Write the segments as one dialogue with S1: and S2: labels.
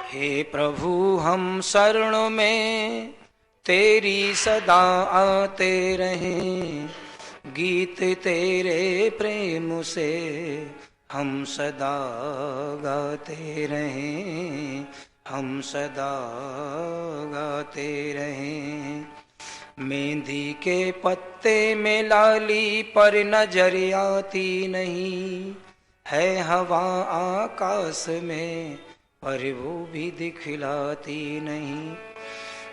S1: हे प्रभु हम शरण में तेरी सदा आते रहें, गीत तेरे प्रेम से हम सदा गाते रहें, हम सदा गाते रहें। मेहंदी के पत्ते में लाली पर नजर आती नहीं, है हवा आकाश में पर वो भी दिखलाती नहीं।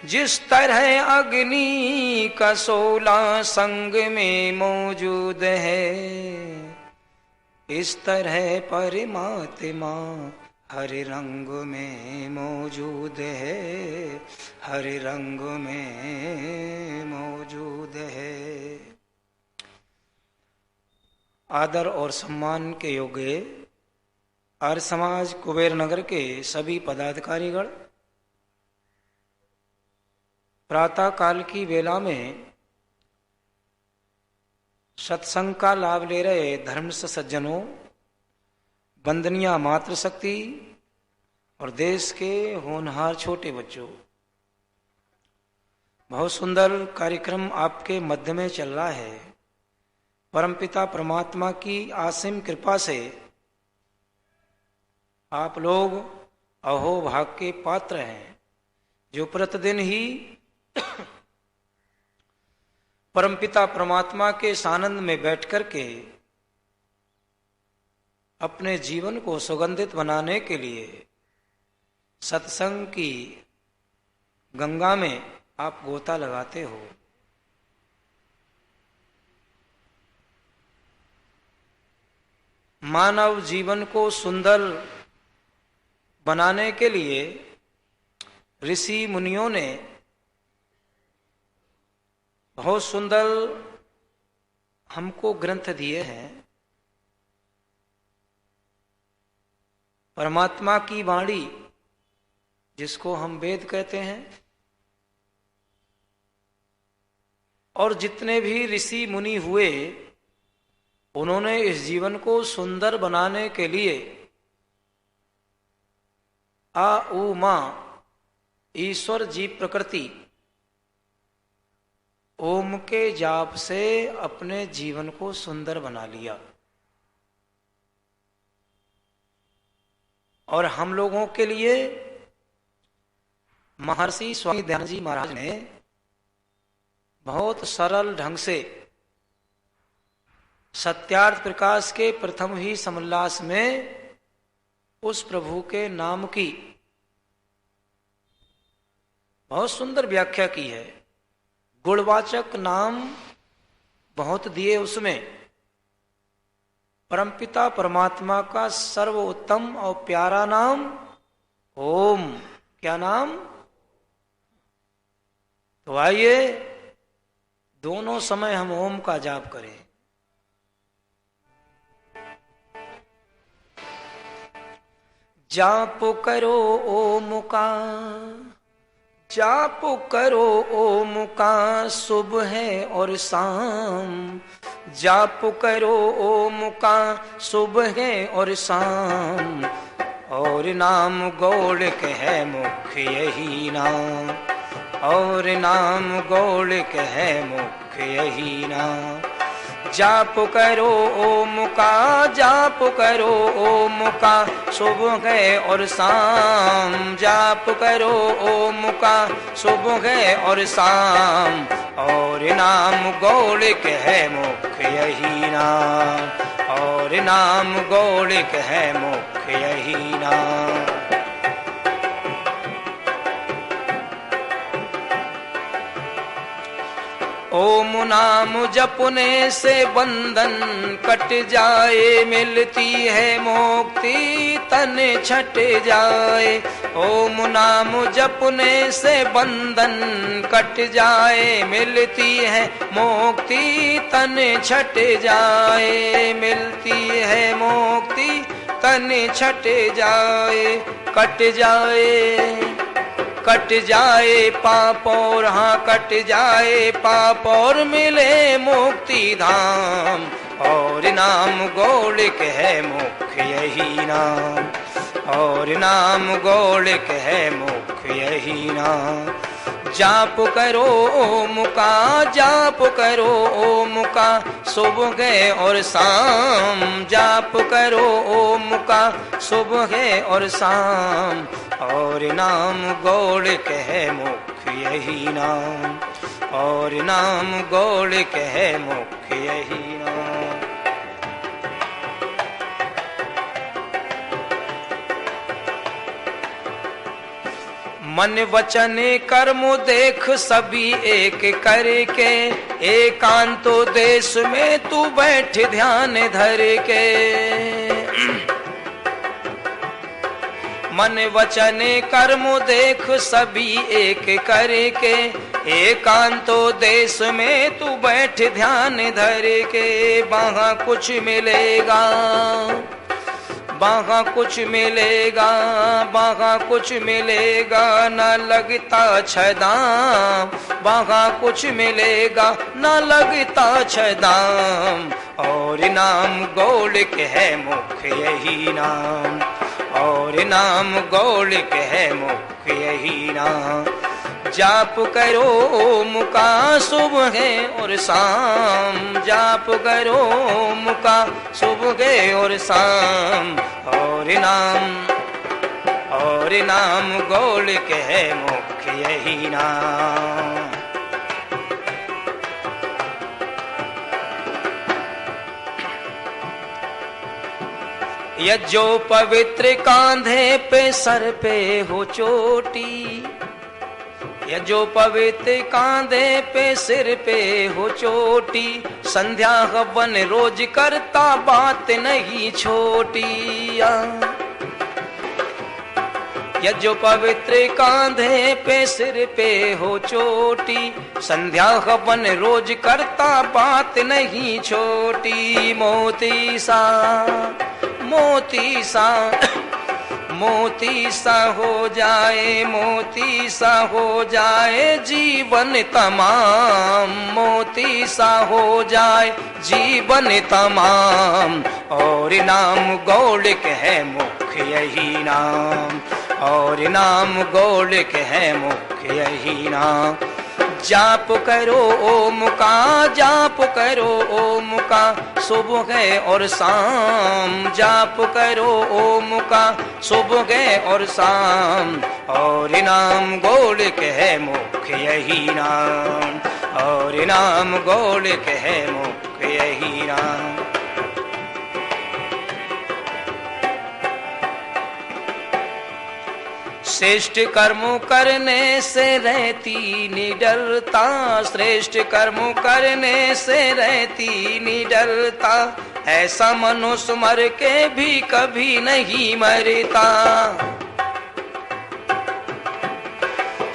S1: जिस तरह अग्नि का शोला संग में मौजूद है, इस तरह परमात्मा हर रंग में मौजूद है, हर रंग में मौजूद है। आदर और सम्मान के योग्य आर्य समाज कुबेर नगर के सभी पदाधिकारीगण प्रातः काल की वेला में सत्संग का लाभ ले रहे धर्मस्थ सज्जनों, वंदनीय मातृशक्ति और देश के होनहार छोटे बच्चों, बहुत सुंदर कार्यक्रम आपके मध्य में चल रहा है। परमपिता परमात्मा की असीम कृपा से आप लोग अहोभाग के पात्र हैं, जो प्रतिदिन ही परमपिता परमात्मा के सानंद में बैठ कर के अपने जीवन को सुगंधित बनाने के लिए सत्संग की गंगा में आप गोता लगाते हो। मानव जीवन को सुंदर बनाने के लिए ऋषि मुनियों ने बहुत सुंदर हमको ग्रंथ दिए हैं। परमात्मा की वाणी, जिसको हम वेद कहते हैं, और जितने भी ऋषि मुनि हुए, उन्होंने इस जीवन को सुंदर बनाने के लिए आ उ मा ईश्वर जीव प्रकृति ओम के जाप से अपने जीवन को सुंदर बना लिया। और हम लोगों के लिए महर्षि स्वामी दयानंद जी महाराज ने बहुत सरल ढंग से सत्यार्थ प्रकाश के प्रथम ही समोल्लास में उस प्रभु के नाम की बहुत सुंदर व्याख्या की है। गुणवाचक नाम बहुत दिए उसमें। परमपिता परमात्मा का सर्वोत्तम और प्यारा नाम ओम। क्या नाम? तो आइए दोनों समय हम ओम का जाप करें। जाप करो ओम का, जाप करो ओम का सुबह और शाम, जाप करो ओम का सुबह और शाम, और नाम गौड़िक है मुख्य यही नाम, और नाम गौड़िक है मुख्य यही नाम। जाप करो ओम का, जाप करो ओम का सुबह और शाम, जाप करो ओम का सुबह और शाम, और नाम गौड़िक है मुख्य यही नाम, और नाम गौड़िक है मुख्य यही नाम। ओम नाम जपने से बंधन कट जाए, मिलती है मुक्ति तन छट जाए। ओम नाम जपने से बंधन कट जाए, मिलती है मुक्ति तन छट जाए, मिलती है मुक्ति तन छट जाए। कट जाए, कट जाए पाप और, हाँ कट जाए पाप और मिले मुक्ति धाम, और नाम गौड़िक है मुख्य यही नाम, और नाम गौलिक है मुख्य यही नाम। जाप करो ओम का, जाप करो ओम का, सुबह और शाम। जाप करो ओम का, सुबह और शाम। और नाम गौलिक है मुख्य यही नाम। और नाम गौलिक है मुख्य यही नाम। मन वचन कर्म देख सभी एक करके, एकांतो देश में तू बैठ ध्यान धर के। मन वचन कर्म देख सभी एक करके, एकांतो देश में तू बैठ ध्यान धर के। वहाँ कुछ मिलेगा, वहाँ कुछ मिलेगा, वहाँ कुछ मिलेगा, न लगता छदाम। वहाँ कुछ मिलेगा, न लगता छदाम। और नाम गौलिक है मुख्य यही नाम। और नाम गौलिक है मुख्य यही नाम। जाप करो ओम का, सुबह और शाम। जाप करो ओम का, सुबह और शाम। और नाम गौलिक है मुख्य यही नाम। यज्जो पवित्र कांधे पे सर पे हो चोटी। यज्जो पवित्र कांधे पे सिर पे हो चोटी। संध्या हवन रोज करता बात नहीं छोटी। यज्जो पवित्र कांधे पे सिर पे हो चोटी। संध्या हवन रोज करता बात नहीं छोटी। मोती सा, मोती सा, मोती सा हो जाए, मोती सा हो जाए जीवन तमाम। मोती सा हो जाए जीवन तमाम। और नाम गौलिक है मुख्य यही नाम। और नाम गौलिक है मुख्य यही नाम। जाप करो ओम का, जाप करो ओम का, सुबह और शाम। जाप करो ओम का, सुबह और शाम। और नाम गौलिक है मुख्य यही नाम। और नाम गौलिक है मुख्य यही नाम। श्रेष्ठ कर्म करने से रहती निडरता। श्रेष्ठ कर्म करने से रहती निडरता। ऐसा मनुष्य मर के भी कभी नहीं मरता।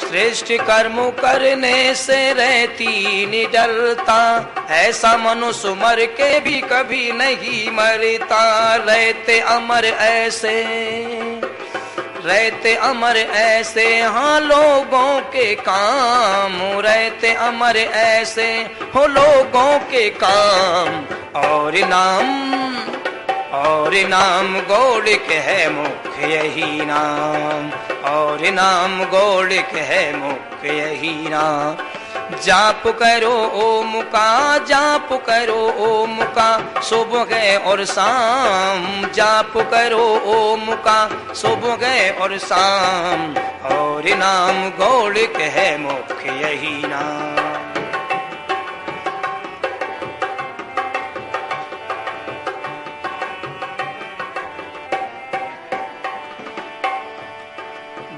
S1: श्रेष्ठ कर्म करने से रहती निडरता। ऐसा मनुष्य मर के भी कभी नहीं मरता। रहते अमर ऐसे, रहते अमर ऐसे हाँ लोगों के काम। रहते अमर ऐसे हो लोगों के काम। और नाम गौलिक है मुख्य यही नाम। और नाम गौलिक है मुख्य यही नाम। जाप करो ओम का, जाप करो ओम का, सुबह और शाम। जाप करो ओम का, सुबह और शाम। और नाम गौलिक है मुख्य यही नाम।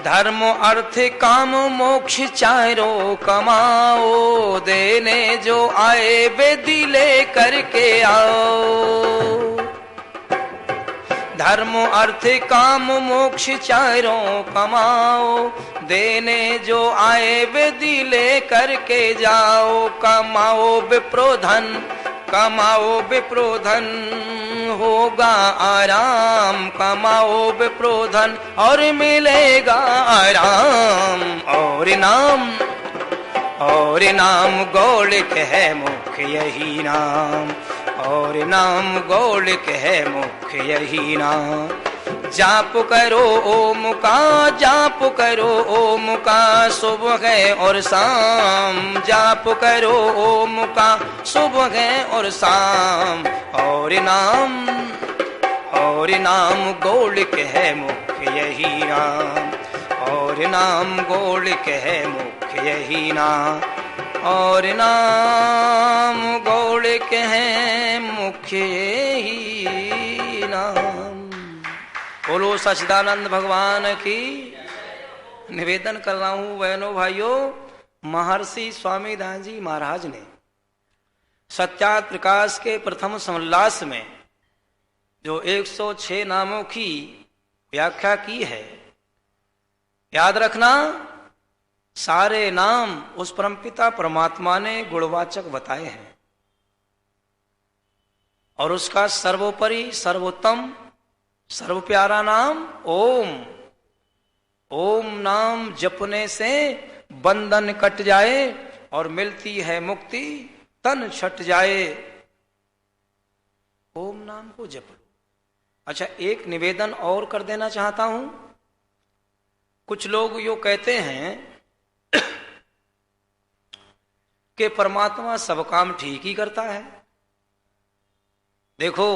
S1: धर्म अर्थ काम मोक्ष चारों कमाओ। देने जो आए वे दिले करके आओ। धर्म अर्थ काम मोक्ष चारों कमाओ। देने जो आए वे दिले करके जाओ। कमाओ विप्रो धन, कमाओ विप्रो धन, होगा आराम। कमाओ विप्रो धन और मिलेगा आराम। और नाम गौलिक है मुख्य यही नाम। और नाम गौलिक है मुख्य यही नाम। जाप करो ओम का, जाप करो ओम का सुबह और शाम, जाप करो ओम का सुबह और शाम। और नाम गोलिक है मुख्य यही नाम, और नाम गोलिक है मुख्य यही नाम, और नाम गोलिक है मुख्य यही नाम। बोलो सच्चिदानंद भगवान की। निवेदन कर रहा हूं बहनों भाइयों, महर्षि स्वामीदास जी महाराज ने सत्यार्थ प्रकाश के प्रथम समोल्लास में जो 106 नामों की व्याख्या की है, याद रखना सारे नाम उस परमपिता परमात्मा ने गुणवाचक बताए हैं, और उसका सर्वोपरि सर्वोत्तम सर्व प्यारा नाम ओम। ओम नाम जपने से बंधन कट जाए और मिलती है मुक्ति, तन छट जाए। ओम नाम को जप लो। अच्छा, एक निवेदन और कर देना चाहता हूं। कुछ लोग यो कहते हैं कि परमात्मा सब काम ठीक ही करता है। देखो,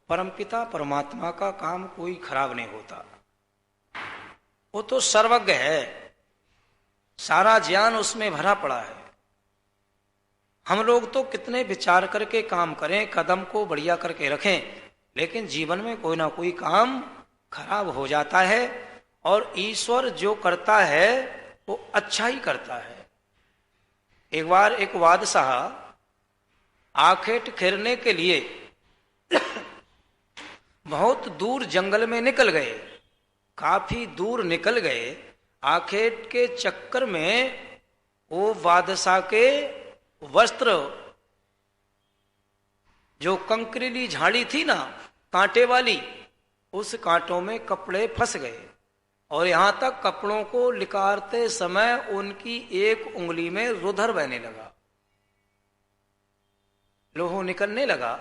S1: परमपिता परमात्मा का काम कोई खराब नहीं होता, वो तो सर्वज्ञ है, सारा ज्ञान उसमें भरा पड़ा है। हम लोग तो कितने विचार करके काम करें, कदम को बढ़िया करके रखें, लेकिन जीवन में कोई ना कोई काम खराब हो जाता है। और ईश्वर जो करता है वो अच्छा ही करता है। एक बार एक बादशाह आखेट खेरने के लिए बहुत दूर जंगल में निकल गए, काफी दूर निकल गए। आखेट के चक्कर में वो बादशाह के वस्त्र, जो कंकरीली झाड़ी थी ना कांटे वाली, उस कांटों में कपड़े फंस गए, और यहां तक कपड़ों को लिकारते समय उनकी एक उंगली में रुधिर बहने लगा, लोहो निकलने लगा,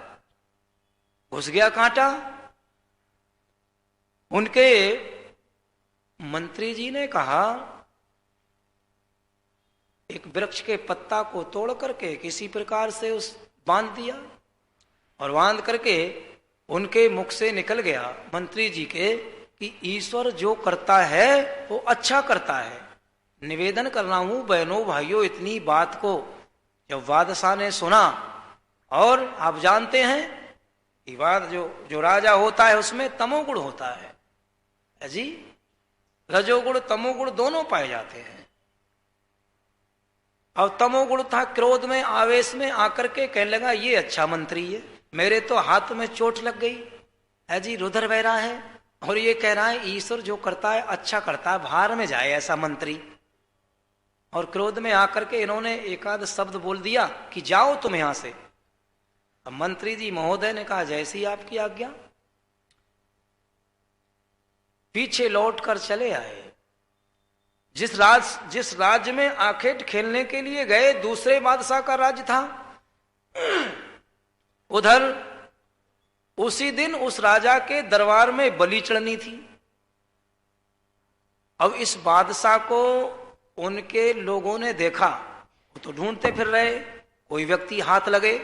S1: घुस गया कांटा। उनके मंत्री जी ने कहा, एक वृक्ष के पत्ता को तोड़ करके किसी प्रकार से उस बांध दिया, और बांध करके उनके मुख से निकल गया मंत्री जी के कि ईश्वर जो करता है वो अच्छा करता है। निवेदन कर रहा हूं बहनों भाइयों, इतनी बात को जब बादशाह ने सुना, और आप जानते हैं ये बात, जो राजा होता है उसमें तमोगुण होता है जी, रजोगुण तमोगुण दोनों पाए जाते हैं। अब तमोगुण था, क्रोध में आवेश में आकर के कहने लगा ये अच्छा मंत्री है, मेरे तो हाथ में चोट लग गई है जी, रुधिर बह रहा है, और ये कह रहा है ईश्वर जो करता है अच्छा करता है, बाहर में जाए ऐसा मंत्री। और क्रोध में आकर के इन्होंने एकाध शब्द बोल दिया कि जाओ तुम यहां से। अब मंत्री जी महोदय ने कहा जैसी आपकी आज्ञा, पीछे लौट कर चले आए। जिस राज्य में आखेट खेलने के लिए गए दूसरे बादशाह का राज्य था, उधर उसी दिन उस राजा के दरबार में बलि चढ़नी थी। अब इस बादशाह को उनके लोगों ने देखा, वो तो ढूंढते फिर रहे कोई व्यक्ति हाथ लगे।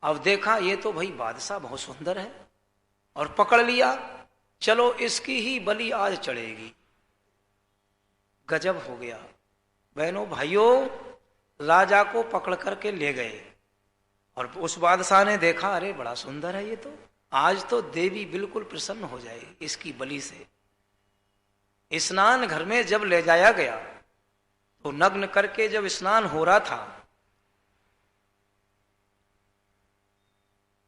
S1: अब देखा ये तो भाई बादशाह बहुत सुंदर है, और पकड़ लिया, चलो इसकी ही बलि आज चढ़ेगी। गजब हो गया बहनों भाइयों, राजा को पकड़ करके ले गए, और उस बादशाह ने देखा अरे बड़ा सुंदर है ये तो, आज तो देवी बिल्कुल प्रसन्न हो जाएगी इसकी बलि से। स्नान घर में जब ले जाया गया तो नग्न करके जब स्नान हो रहा था,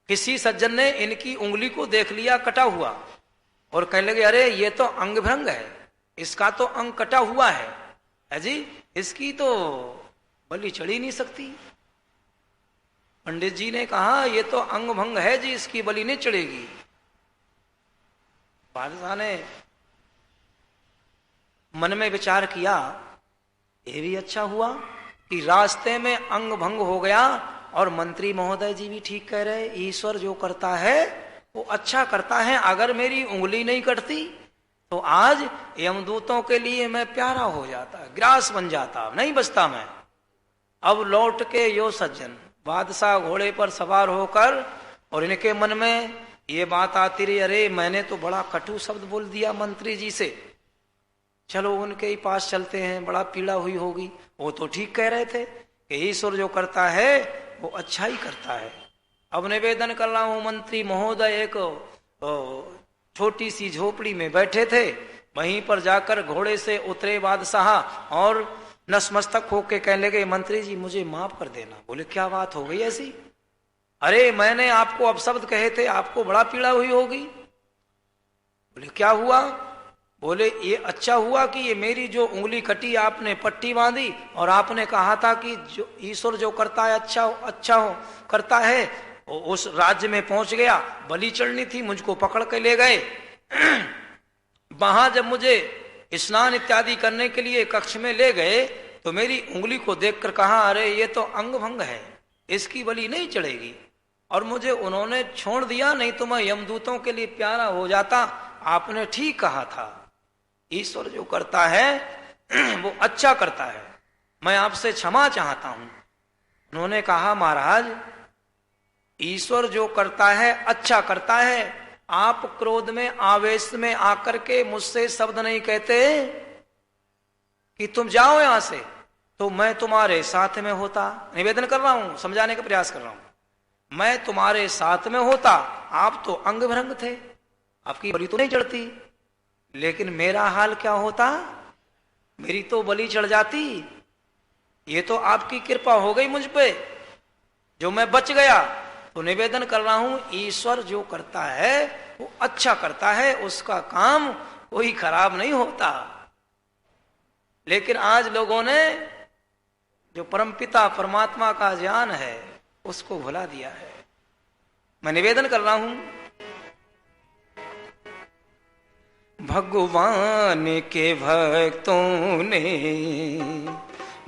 S1: किसी सज्जन ने इनकी उंगली को देख लिया कटा हुआ, और कहने लगे अरे ये तो अंग भंग है, इसका तो अंग कटा हुआ है जी, इसकी तो बलि चढ़ी नहीं सकती। पंडित जी ने कहा ये तो अंग भंग है जी, इसकी बलि नहीं चढ़ेगी। बादशाह ने मन में विचार किया, ये भी अच्छा हुआ कि रास्ते में अंग भंग हो गया, और मंत्री महोदय जी भी ठीक कह रहे, ईश्वर जो करता है वो अच्छा करता है। अगर मेरी उंगली नहीं कटती तो आज यमदूतों के लिए मैं प्यारा हो जाता, ग्रास बन जाता, नहीं बचता मैं। अब लौट के यो सज्जन बादशाह घोड़े पर सवार होकर, और इनके मन में ये बात आती रही, अरे मैंने तो बड़ा कटु शब्द बोल दिया मंत्री जी से, चलो उनके ही पास चलते हैं, बड़ा पीड़ा हुई होगी। वो तो ठीक कह रहे थे कि ईश्वर जो करता है वो अच्छा ही करता है। अब निवेदन कर रहा हूं, मंत्री महोदय एक छोटी सी झोपड़ी में बैठे थे, वहीं पर जाकर घोड़े से उतरे बादशाह और नसमस्तक होके कहने लगे, मंत्री जी मुझे माफ कर देना। बोले क्या बात हो गई ऐसी? अरे मैंने आपको अपशब्द कहे थे, आपको बड़ा पीड़ा हुई होगी। बोले क्या हुआ? बोले ये अच्छा हुआ कि ये मेरी जो उंगली कटी आपने पट्टी बांधी, और आपने कहा था कि जो ईश्वर जो करता है अच्छा हो करता है। उस राज्य में पहुंच गया, बलि चढ़नी थी, मुझको पकड़ के ले गए। वहां जब मुझे स्नान इत्यादि करने के लिए कक्ष में ले गए तो मेरी उंगली को देखकर कहा, अरे ये तो अंग भंग है, इसकी बलि नहीं चढ़ेगी। और मुझे उन्होंने छोड़ दिया, नहीं तो मैं यमदूतों के लिए प्यारा हो जाता। आपने ठीक कहा था, ईश्वर जो करता है वो अच्छा करता है, मैं आपसे क्षमा चाहता हूं। उन्होंने कहा, महाराज ईश्वर जो करता है अच्छा करता है, आप क्रोध में आवेश में आकर के मुझसे शब्द नहीं कहते कि तुम जाओ यहां से, तो मैं तुम्हारे साथ में होता। निवेदन कर रहा हूं, समझाने का प्रयास कर रहा हूं। मैं तुम्हारे साथ में होता, आप तो अंग भंग थे, आपकी बलि तो नहीं चढ़ती, लेकिन मेरा हाल क्या होता? मेरी तो बलि चढ़ जाती। ये तो आपकी कृपा हो गई मुझ पे जो मैं बच गया। तो निवेदन कर रहा हूं, ईश्वर जो करता है वो अच्छा करता है, उसका काम कोई खराब नहीं होता। लेकिन आज लोगों ने जो परमपिता परमात्मा का ज्ञान है उसको भुला दिया है। मैं निवेदन कर रहा हूं, भगवान के भक्तों ने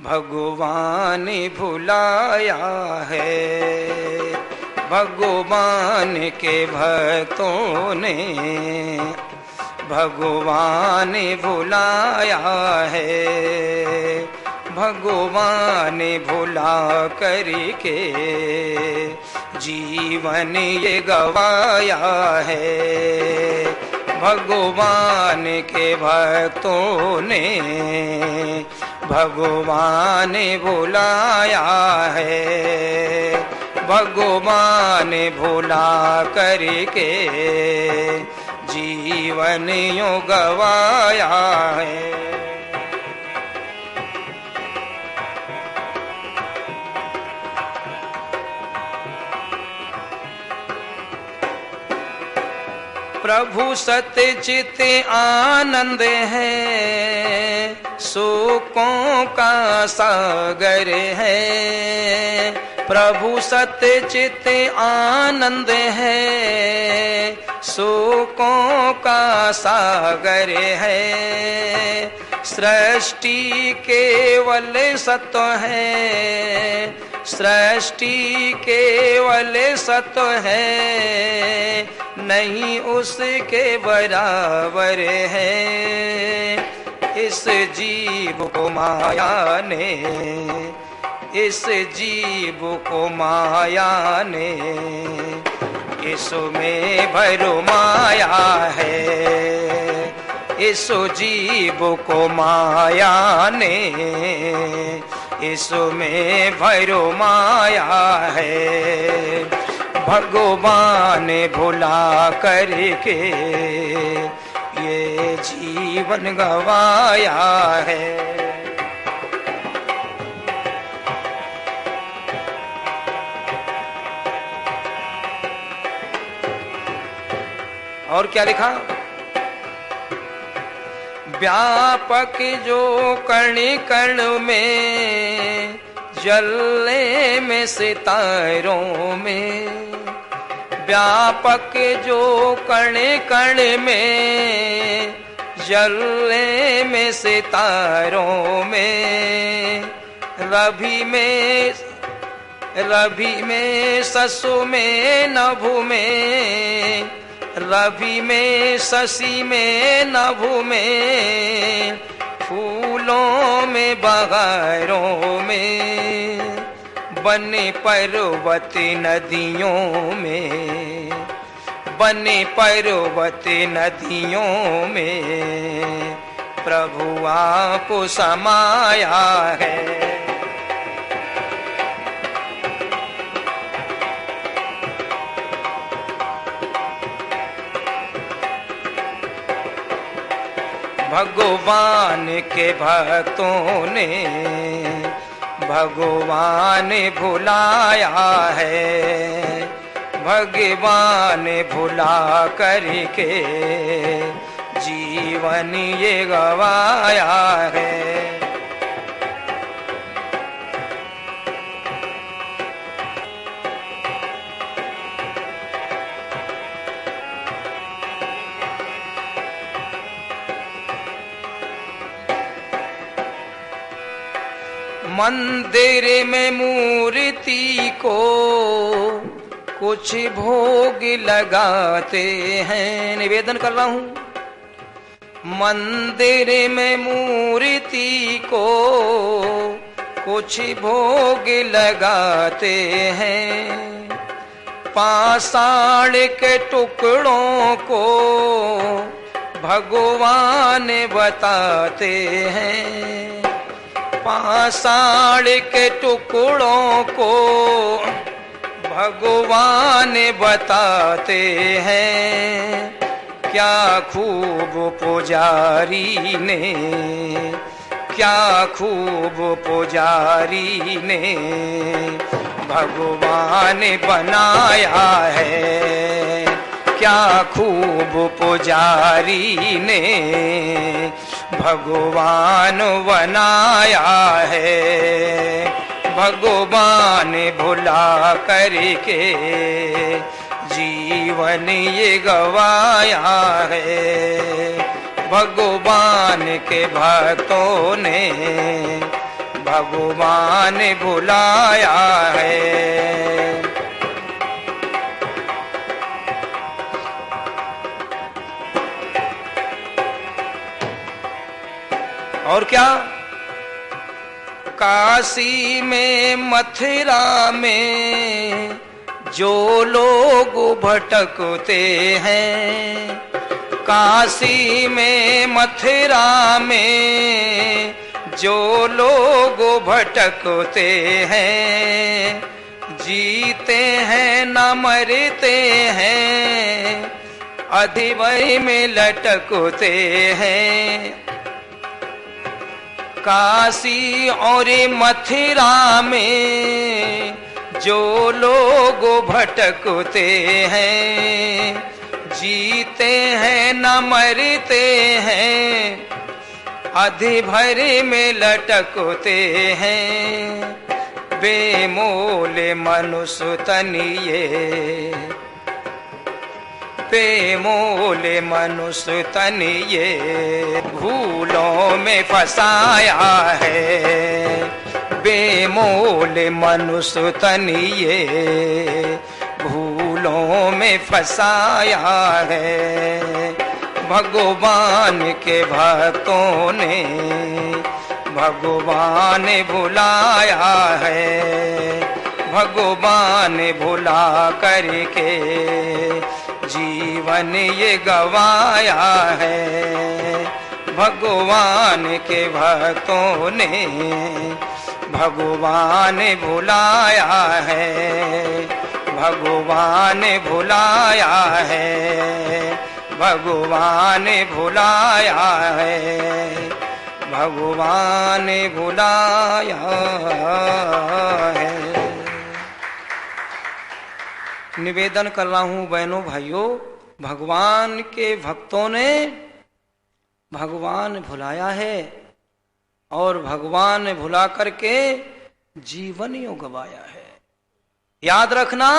S1: भगवान भुलाया है, भगवान के भक्तों ने भगवान भुलाया है, भगवान भुला करके जीवन ये गवाया है। भगवान के भक्तों ने भगवान भुलाया है, भगवान भुला करके जीवन यो गवाया है। प्रभु सत्यचित आनंद है, सुखों का सागर है। प्रभु सत्यचित आनंद है, सुखों का सागर है। सृष्टि केवल सत्य है, सृष्टि केवल सत्य है, नहीं उसके बराबर है। इस जीव को माया ने, इस जीव को माया ने, इसमें भरो माया है। इस जीव को माया ने, इसमें भरो माया है। भगवान भुला करके ये जीवन गवाया है। और क्या लिखा? व्यापक जो कण कण में, जलने में सितारों में। व्यापक जो कण कण में, जलने में सितारों में। रवि में ससु में नभु में, रवि में, शशि में, नभु में, फूलों में, बहारों में, बने पर्वत नदियों में, बने पर्वत नदियों में, प्रभु आप समाया है। भगवान के भक्तों ने भगवान भुलाया है, भगवान भुला करके जीवन ये गवाया है। मंदिर में मूर्ति को कुछ भोग लगाते हैं, निवेदन कर रहा हूं। मंदिर में मूर्ति को कुछ भोग लगाते हैं, पाषाण के टुकड़ों को भगवान बताते हैं, पाषाण के टुकड़ों को भगवान बताते हैं। क्या खूब पुजारी ने, क्या खूब पुजारी ने भगवान बनाया है, क्या खूब पुजारी ने भगवान बनाया है। भगवान भुला करके जीवन ये गवाया है, भगवान के भक्तों ने भगवान भुलाया है। और क्या, काशी में, मथुरा में जो लोग भटकते हैं, काशी में, मथुरा में जो लोग भटकते हैं, जीते हैं न मरते हैं, अधिवय में लटकते हैं। काशी और मथुरा में जो लोग भटकते हैं, जीते हैं न मरते हैं, अधिभर में लटकते हैं। बेमोल मनुष्य तन ये, बेमोल मनुष्य तन ये भूलों में फंसाया है, बेमोल मनुष्य तन ये भूलों में फंसाया है। भगवान के भक्तों ने भगवान भुलाया है, भगवान भुला करके जीवन ये गवाया है। भगवान के भक्तों ने भगवान भुलाया है, भगवान भुलाया है, भगवान भुलाया है, भगवान भुलाया है। निवेदन कर रहा हूं बहनों भाइयों, भगवान के भक्तों ने भगवान भुलाया है और भगवान भुला करके जीवन यो गवाया है। याद रखना,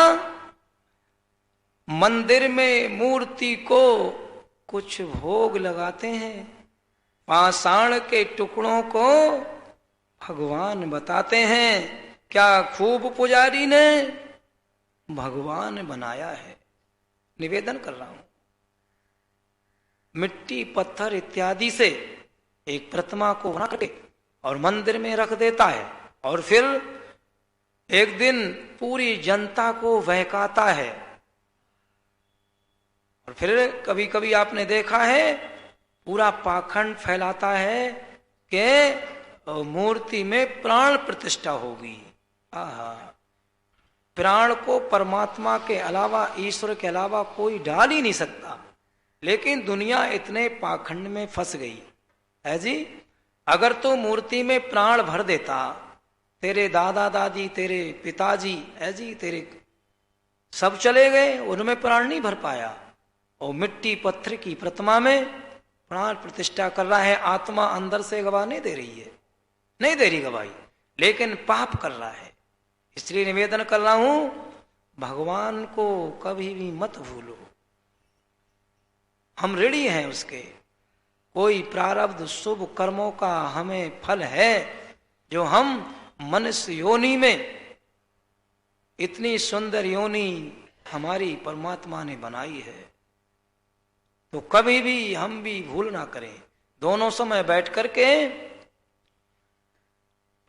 S1: मंदिर में मूर्ति को कुछ भोग लगाते हैं, पाषाण के टुकड़ों को भगवान बताते हैं। क्या खूब पुजारी ने भगवान बनाया है। निवेदन कर रहा हूं, मिट्टी पत्थर इत्यादि से एक प्रतिमा को बना करके और मंदिर में रख देता है, और फिर एक दिन पूरी जनता को बहकाता है। और फिर कभी कभी आपने देखा है पूरा पाखंड फैलाता है कि मूर्ति में प्राण प्रतिष्ठा होगी। आहा, प्राण को परमात्मा के अलावा, ईश्वर के अलावा कोई डाल ही नहीं सकता। लेकिन दुनिया इतने पाखंड में फंस गई है जी। अगर तो मूर्ति में प्राण भर देता, तेरे दादा दादी, तेरे पिताजी है जी, तेरे सब चले गए, उनमें प्राण नहीं भर पाया, और मिट्टी पत्थर की प्रतिमा में प्राण प्रतिष्ठा कर रहा है। आत्मा अंदर से गवाह नहीं दे रही है, नहीं दे रही गवाही, लेकिन पाप कर रहा है। इसलिए निवेदन कर रहा हूं, भगवान को कभी भी मत भूलो। हम ऋणी हैं उसके। कोई प्रारब्ध शुभ कर्मों का हमें फल है, जो हम मनुष्य योनि में, इतनी सुंदर योनि हमारी परमात्मा ने बनाई है, तो कभी भी हम भी भूल ना करें। दोनों समय बैठ करके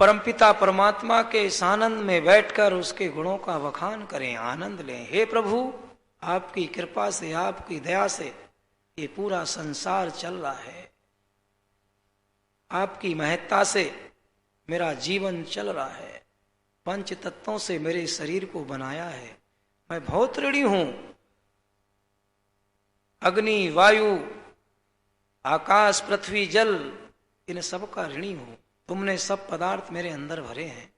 S1: परमपिता परमात्मा के सानंद में बैठकर उसके गुणों का बखान करें, आनंद लें। हे प्रभु, आपकी कृपा से, आपकी दया से ये पूरा संसार चल रहा है, आपकी महत्ता से मेरा जीवन चल रहा है, पंच तत्वों से मेरे शरीर को बनाया है। मैं बहुत ऋणी हूं, अग्नि, वायु, आकाश, पृथ्वी, जल, इन सब का ऋणी हूं। तुमने सब पदार्थ मेरे अंदर भरे हैं,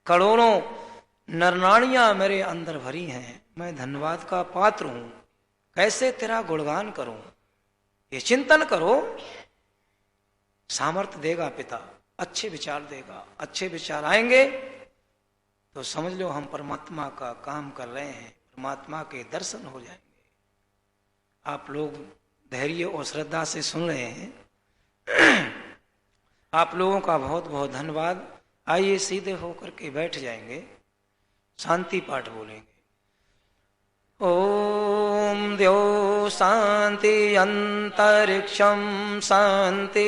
S1: करोड़ों नरनाड़ियां मेरे अंदर भरी हैं। मैं धन्यवाद का पात्र हूं, कैसे तेरा गुणगान करूं? ये चिंतन करो। सामर्थ्य देगा पिता, अच्छे विचार देगा। अच्छे विचार आएंगे तो समझ लो हम परमात्मा का काम कर रहे हैं, परमात्मा के दर्शन हो जाएंगे। आप लोग धैर्य और श्रद्धा से सुन रहे हैं, आप लोगों का बहुत बहुत धन्यवाद। आइए सीधे होकर के बैठ जाएंगे, शांति पाठ बोलेंगे। ओम द्यो शांति अंतरिक्षम शांति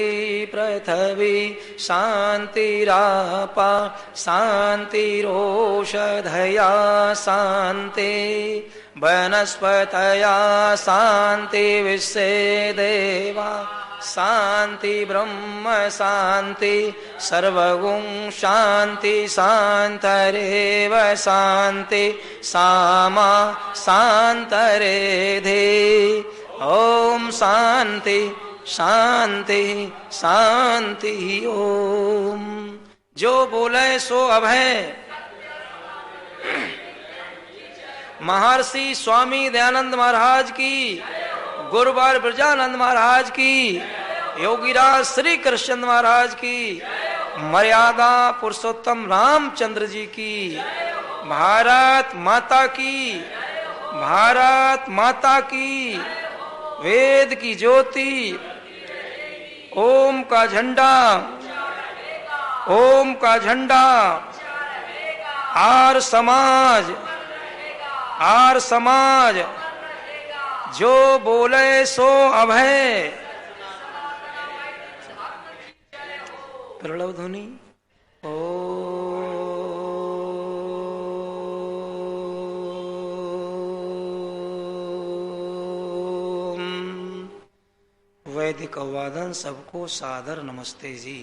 S1: पृथ्वी शांतिरापा शांतिरोषधया शांति वनस्पतया शांति विश्वे देवा शांति ब्रह्म शांति सर्वगुण शांति शांतरेव शांति सामा शांतरेधे। ओम शांति शांति शांति ओम। जो बोले सो अभय। महर्षि स्वामी दयानंद महाराज की, गुरुवार ब्रजानंद महाराज की, योगीराज श्री कृष्ण महाराज की, मर्यादा पुरुषोत्तम रामचंद्र जी की, भारत माता की, भारत माता की, वेद की ज्योति, ओम का झंडा, ओम का झंडा, आर समाज, आर समाज, जो बोले सो अभय। प्रणव ध्वनि। वैदिक अभिवादन सबको सादर नमस्ते जी।